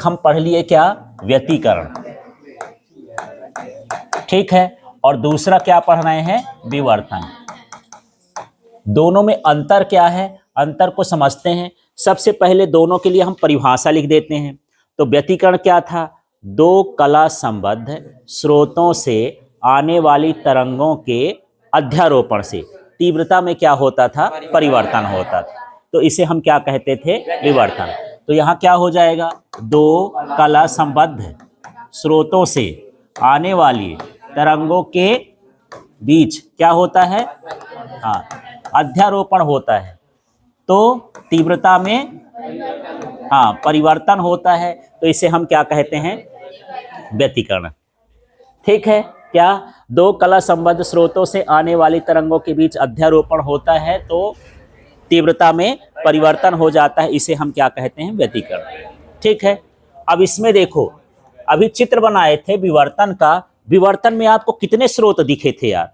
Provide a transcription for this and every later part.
हम पढ़ लिए क्या, व्यतिकरण, ठीक है, और दूसरा क्या पढ़ रहे हैं, विवर्तन। दोनों में अंतर क्या है, अंतर को समझते हैं। सबसे पहले दोनों के लिए हम परिभाषा लिख देते हैं। तो व्यतिकरण क्या था, दो कला संबद्ध स्रोतों से आने वाली तरंगों के अध्यारोपण से तीव्रता में क्या होता था, परिवर्तन होता था, तो इसे हम क्या कहते थे, विवर्तन। तो यहाँ क्या हो जाएगा, दो कला संबद्ध स्रोतों से आने वाली तरंगों के बीच क्या होता है, हाँ, अध्यारोपण होता है, तो तीव्रता में हाँ परिवर्तन होता है, तो इसे हम क्या कहते हैं, व्यतिकरण। ठीक है, क्या, दो कला संबद्ध स्रोतों से आने वाली तरंगों के बीच अध्यारोपण होता है तो तीव्रता में परिवर्तन हो जाता है, इसे हम क्या कहते हैं, व्यतिकरण। ठीक है, अब इसमें देखो, अभी चित्र बनाए थे विवर्तन का, विवर्तन में आपको कितने स्रोत दिखे थे यार,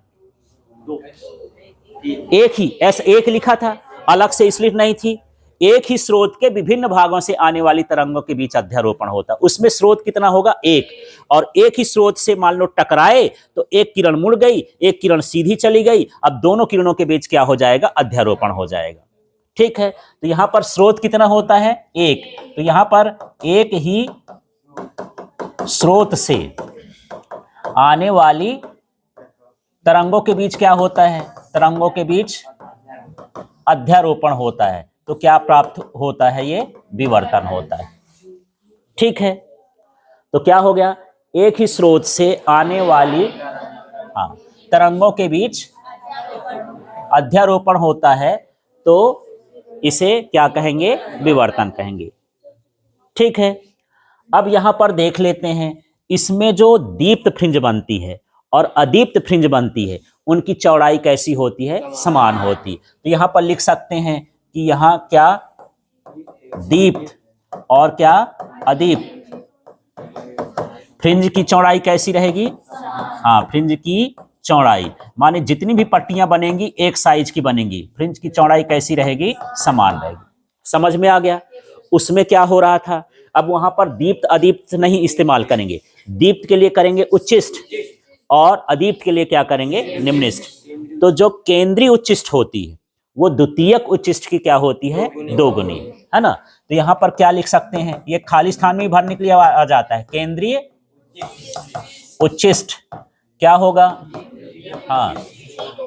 एक ही, ऐसा एक लिखा था, अलग से इसलिए नहीं थी, एक ही स्रोत के विभिन्न भागों से आने वाली तरंगों के बीच अध्यारोपण होता, उसमें स्रोत कितना होगा, एक, और एक ही स्रोत से मान लो टकराए तो एक किरण मुड़ गई, एक किरण सीधी चली गई, अब दोनों किरणों के बीच क्या हो जाएगा, अध्यारोपण हो जाएगा। ठीक है, तो यहां पर स्रोत कितना होता है, एक, तो यहां पर एक ही स्रोत से आने वाली तरंगों के बीच क्या होता है, तरंगों के बीच अध्यारोपण होता है, तो क्या प्राप्त होता है, ये विवर्तन होता है। ठीक है, तो क्या हो गया, एक ही स्रोत से आने वाली तरंगों के बीच अध्यारोपण होता है, तो इसे क्या कहेंगे, विवर्तन कहेंगे। ठीक है, अब यहां पर देख लेते हैं, इसमें जो दीप्त फ्रिंज बनती है और अदीप्त फ्रिंज बनती है, उनकी चौड़ाई कैसी होती है, समान होती। तो यहां पर लिख सकते हैं कि यहां क्या, दीप्त और क्या, अदीप्त फ्रिंज की चौड़ाई कैसी रहेगी, हाँ, फ्रिंज की चौड़ाई माने जितनी भी पट्टियां बनेंगी एक साइज की बनेंगी, फ्रिंज की चौड़ाई कैसी रहेगी, समान रहेगी। समझ में आ गया, उसमें क्या हो रहा था, अब वहां पर दीप्त अदीप्त नहीं इस्तेमाल करेंगे, दीप्त के लिए करेंगे उच्चिष्ट और अदीप्त के लिए क्या करेंगे, निम्निष्ठ। तो जो केंद्रीय उच्चिष्ट होती है वो द्वितीयक उच्चिष्ट की क्या होती है, दोगुनी, है ना। तो यहां पर क्या लिख सकते हैं, ये खाली स्थान में भरने के लिए आ जाता है, केंद्रीय उच्चिष्ट क्या होगा, हाँ,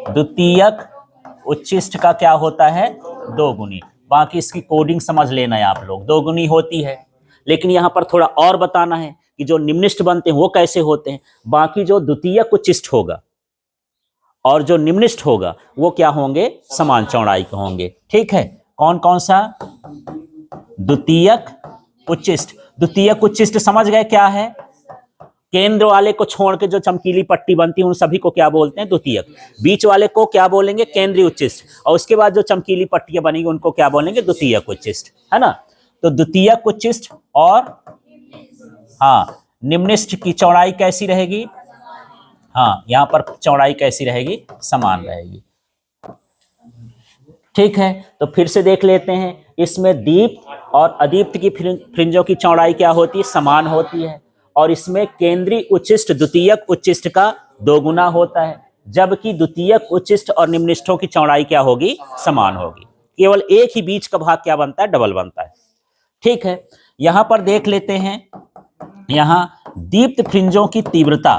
द्वितीयक उच्चिष्ट का क्या होता है, दोगुनी। बाकी इसकी कोडिंग समझ लेना है आप लोग, दोगुनी होती है, लेकिन यहां पर थोड़ा और बताना है कि जो निम्निष्ठ बनते हैं वो कैसे होते हैं। बाकी जो द्वितीयक उच्चिष्ट होगा और जो निम्निष्ठ होगा वो क्या होंगे, समान चौड़ाई के होंगे। ठीक है, कौन कौन सा, द्वितीयक उच्चिष्ट। द्वितीयक उच्चिष्ट समझ गए क्या है, केंद्र वाले को छोड़ के जो चमकीली पट्टी बनती है उन सभी को क्या बोलते हैं, द्वितीयक। बीच वाले को क्या बोलेंगे, केंद्रीय उच्चिष्ट, और उसके बाद जो चमकीली पट्टियां बनेंगी उनको क्या बोलेंगे, द्वितीयक उच्चिष्ट, है ना। तो द्वितीयक उच्चिष्ट और हाँ निम्निष्ठ की चौड़ाई कैसी रहेगी, हाँ, यहां पर चौड़ाई कैसी रहेगी, समान रहेगी। ठीक है, तो फिर से देख लेते हैं, इसमें दीप्त और अदीप्त की फ्रिंजों की चौड़ाई क्या होती है, समान होती है, और इसमें केंद्रीय उच्चिष्ट द्वितीयक उच्चिष्ट का दोगुना होता है, जबकि द्वितीयक उच्चिष्ट और निम्निष्ठों की चौड़ाई क्या होगी, समान होगी। केवल एक ही बीच का भाग क्या बनता है, डबल बनता है। ठीक है, यहां पर देख लेते हैं, यहां दीप्त फ्रिंजों की तीव्रता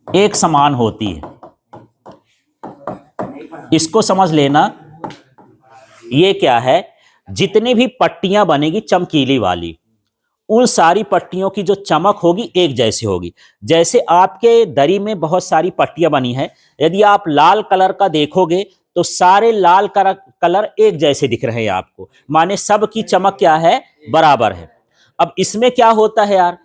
एक समान होती है, इसको समझ लेना। ये क्या है, जितनी भी पट्टियां बनेगी चमकीली वाली, उन सारी पट्टियों की जो चमक होगी एक जैसी होगी। जैसे आपके दरी में बहुत सारी पट्टियां बनी है, यदि आप लाल कलर का देखोगे तो सारे लाल कलर एक जैसे दिख रहे हैं आपको, माने सब की चमक क्या है, बराबर है। अब इसमें क्या होता है यार,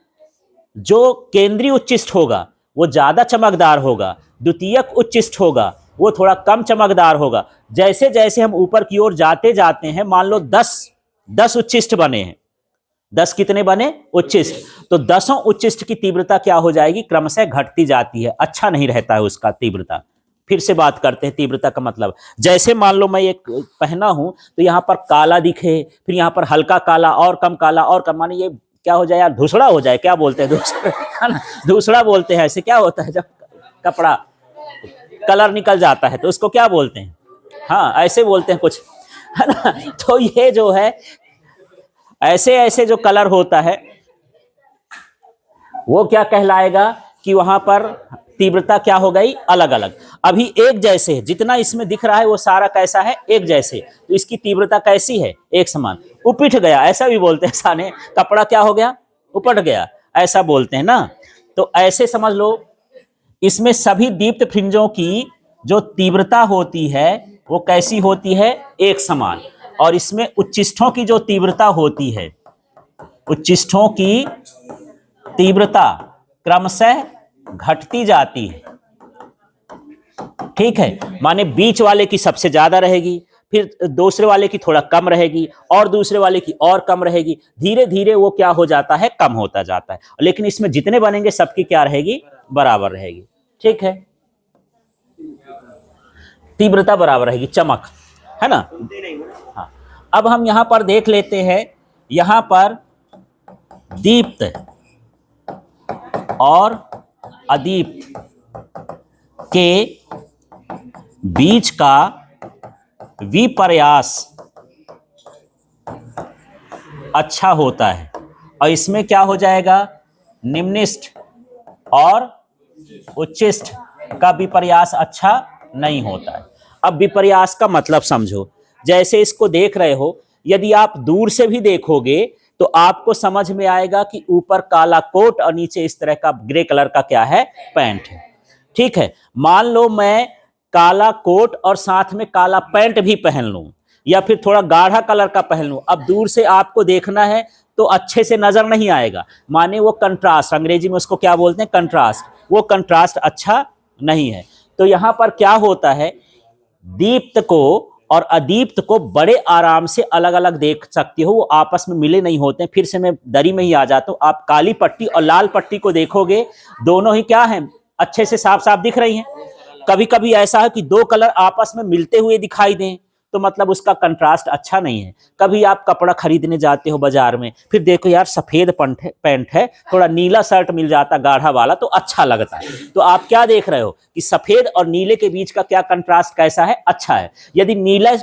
जो केंद्रीय उच्चिष्ट होगा वो ज्यादा चमकदार होगा, द्वितीयक उच्चिष्ट होगा वो थोड़ा कम चमकदार होगा। जैसे जैसे हम ऊपर की ओर जाते जाते हैं, मान लो 10 उच्चिष्ट बने हैं, 10 कितने बने, उच्चिष्ट, तो 10 उच्चिष्ट की तीव्रता क्या हो जाएगी, क्रमशः घटती जाती है, अच्छा नहीं रहता है उसका तीव्रता। फिर से बात करते हैं तीव्रता का मतलब। जैसे मान लो मैं एक पहना हूं तो यहाँ पर काला दिखे, फिर यहाँ पर हल्का काला और कम काला और कम, माने ये क्या हो जाए यार, धूसड़ा हो जाए, क्या बोलते हैं धूसड़ा, है ना, धूसड़ा बोलते हैं। ऐसे क्या होता है जब कपड़ा कलर निकल जाता है तो उसको क्या बोलते हैं, हाँ ऐसे बोलते हैं कुछ, है ना। तो ये जो है ऐसे ऐसे जो कलर होता है वो क्या कहलाएगा कि वहां पर तीव्रता क्या हो गई, अलग अलग। अभी एक जैसे है, जितना इसमें दिख रहा है वो सारा कैसा है, एक जैसे, तो इसकी तीव्रता कैसी है, एक समान। उपिट गया ऐसा भी बोलते हैं, साने कपड़ा क्या हो गया, उपट गया, ऐसा बोलते हैं ना। तो ऐसे समझ लो, इसमें सभी दीप्त फ्रिंजों की जो तीव्रता होती है वो कैसी होती है, एक समान। और इसमें उच्चिष्ठों की जो तीव्रता होती है, उच्चिष्ठों की तीव्रता क्रमशः घटती जाती है, ठीक है। माने बीच वाले की सबसे ज्यादा रहेगी, फिर दूसरे वाले की थोड़ा कम रहेगी, और दूसरे वाले की और कम रहेगी, धीरे धीरे वो क्या हो जाता है, कम होता जाता है। लेकिन इसमें जितने बनेंगे सबकी क्या रहेगी, बराबर रहेगी, ठीक है। तीव्रता बराबर रहेगी, चमक, है ना। हाँ, अब हम यहां पर देख लेते हैं, यहां पर दीप्त और अदीप्त के बीच का विपर्यास अच्छा होता है, और इसमें क्या हो जाएगा, निम्निष्ठ और उच्चिष्ठ का विपर्यास अच्छा नहीं होता है। अब विपर्यास का मतलब समझो, जैसे इसको देख रहे हो, यदि आप दूर से भी देखोगे तो आपको समझ में आएगा कि ऊपर काला कोट और नीचे इस तरह का ग्रे कलर का क्या है, पैंट है, ठीक है। मान लो मैं काला कोट और साथ में काला पैंट भी पहन लूं, या फिर थोड़ा गाढ़ा कलर का पहन लूं, अब दूर से आपको देखना है तो अच्छे से नजर नहीं आएगा, माने वो कंट्रास्ट, अंग्रेजी में उसको क्या बोलते हैं, कंट्रास्ट, वो कंट्रास्ट अच्छा नहीं है। तो यहां पर क्या होता है, दीप्त को और अदीप्त को बड़े आराम से अलग अलग देख सकते हो, वो आपस में मिले नहीं होते हैं। फिर से मैं दरी में ही आ जाता हूं, आप काली पट्टी और लाल पट्टी को देखोगे, दोनों ही क्या हैं, अच्छे से साफ साफ दिख रही हैं। कभी कभी ऐसा है कि दो कलर आपस में मिलते हुए दिखाई दें, तो मतलब उसका कंट्रास्ट अच्छा नहीं है। कभी आप कपड़ा खरीदने जाते हो बाजार में, फिर देखो यार सफेद पैंट है, थोड़ा नीला शर्ट मिल जाता गाढ़ा वाला तो अच्छा लगता है। तो आप क्या देख रहे हो कि सफेद और नीले के बीच का क्या कंट्रास्ट कैसा है, अच्छा है। यदि नीला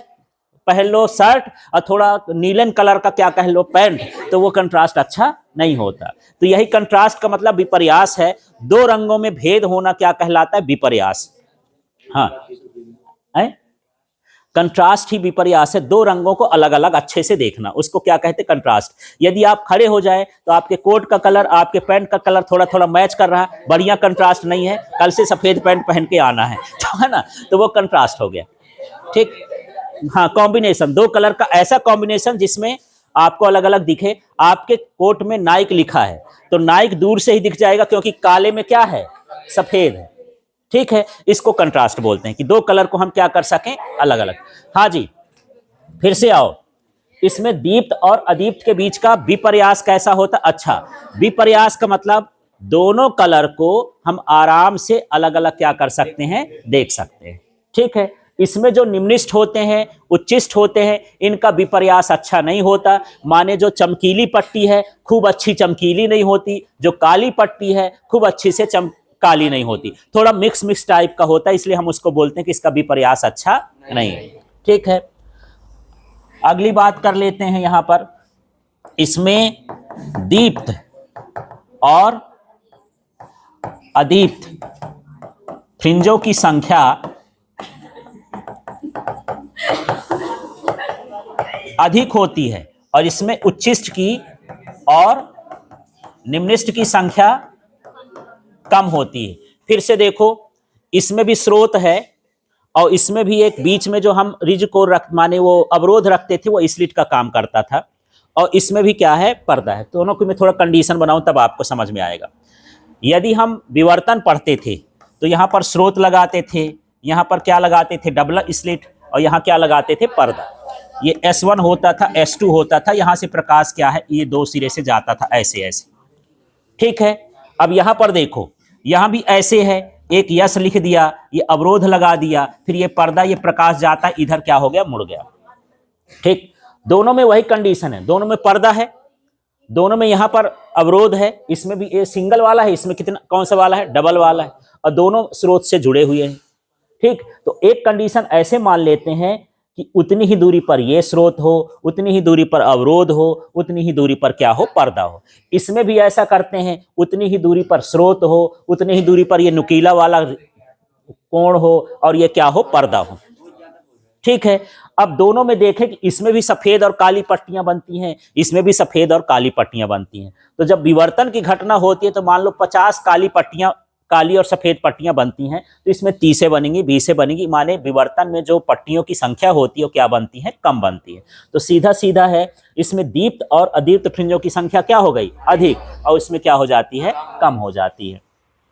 पहन लो शर्ट और थोड़ा नीलन कलर का क्या कह लो पैंट, तो वो कंट्रास्ट अच्छा नहीं होता। तो यही कंट्रास्ट का मतलब विपर्यास है, दो रंगों में भेद होना क्या कहलाता है, विपर्यास। हाँ, कंट्रास्ट ही विपर्यास है, दो रंगों को अलग अलग अच्छे से देखना, उसको क्या कहते हैं, कंट्रास्ट। यदि आप खड़े हो जाए तो आपके कोट का कलर आपके पैंट का कलर थोड़ा थोड़ा मैच कर रहा है, बढ़िया कंट्रास्ट नहीं है, कल से सफेद पैंट पहन के आना है, तो है ना, तो वो कंट्रास्ट हो गया, ठीक। हाँ, कॉम्बिनेशन, दो कलर का ऐसा कॉम्बिनेशन जिसमें आपको अलग अलग दिखे। आपके कोट में नाइक लिखा है तो नाइक दूर से ही दिख जाएगा, क्योंकि काले में क्या है, सफेद है, ठीक है। इसको कंट्रास्ट बोलते हैं कि दो कलर को हम क्या कर सकें, अलग अलग। हाँ जी, फिर से आओ, इसमें दीप्त और अदीप्त के बीच का विपर्यास कैसा होता, अच्छा। विपर्यास का मतलब दोनों कलर को हम आराम से अलग अलग क्या कर सकते हैं, देख सकते हैं, ठीक है। इसमें जो निम्निष्ठ होते हैं, उच्चिष्ठ होते हैं, इनका विपर्यास अच्छा नहीं होता। माने जो चमकीली पट्टी है खूब अच्छी चमकीली नहीं होती, जो काली पट्टी है खूब अच्छी से काली नहीं होती, थोड़ा मिक्स टाइप का होता है, इसलिए हम उसको बोलते हैं कि इसका विपर्यास अच्छा नहीं है, ठीक है। अगली बात कर लेते हैं, यहां पर इसमें दीप्त और अदीप्त फ्रिंजों की संख्या अधिक होती है, और इसमें उच्चिष्ठ की और निम्निष्ठ की संख्या कम होती है। फिर से देखो, इसमें भी स्रोत है और इसमें भी एक बीच में जो हम रिज को माने वो अवरोध रखते थे, वो स्लिट का काम करता था, और इसमें भी क्या है, पर्दा है। दोनों को मैं थोड़ा कंडीशन बनाऊं तब आपको समझ में आएगा। यदि हम विवर्तन पढ़ते थे तो यहाँ पर स्रोत लगाते थे, यहाँ पर क्या लगाते थे, डबल स्लिट, और यहाँ क्या लगाते थे, पर्दा। ये S1 होता था, S2 होता था, यहाँ से प्रकाश क्या है, ये दो सिरे से जाता था ऐसे ऐसे, ठीक है। अब यहाँ पर देखो, यहाँ भी ऐसे है, एक यस लिख दिया, ये अवरोध लगा दिया, फिर ये पर्दा, ये प्रकाश जाता, इधर क्या हो गया, मुड़ गया। ठीक, दोनों में वही कंडीशन है, दोनों में पर्दा है, दोनों में यहां पर अवरोध है, इसमें भी ये सिंगल वाला है, इसमें कितना, कौन सा वाला है, डबल वाला है, और दोनों स्रोत से जुड़े हुए हैं। ठीक, तो एक कंडीशन ऐसे मान लेते हैं कि उतनी ही दूरी पर ये स्रोत हो, उतनी ही दूरी पर अवरोध हो, उतनी ही दूरी पर क्या हो, पर्दा हो। इसमें भी ऐसा करते हैं, उतनी ही दूरी पर स्रोत हो, उतनी ही दूरी पर ये नुकीला वाला कोण हो, और ये क्या हो, पर्दा हो। ठीक है, अब दोनों में देखें कि इसमें भी सफेद और काली पट्टियां बनती हैं, इसमें भी सफेद और काली पट्टियां बनती हैं। तो जब विवर्तन की घटना होती है तो मान लो 50 काली और सफेद पट्टियां बनती हैं, तो इसमें 30 बनेंगी, 20 बनेंगी, माने विवर्तन में जो पट्टियों की संख्या होती है वो क्या बनती है, कम बनती है। तो सीधा सीधा है, इसमें दीप्त और अदीप्त फ्रिंजों की संख्या क्या हो गई, अधिक, और इसमें क्या हो जाती है, कम हो जाती है।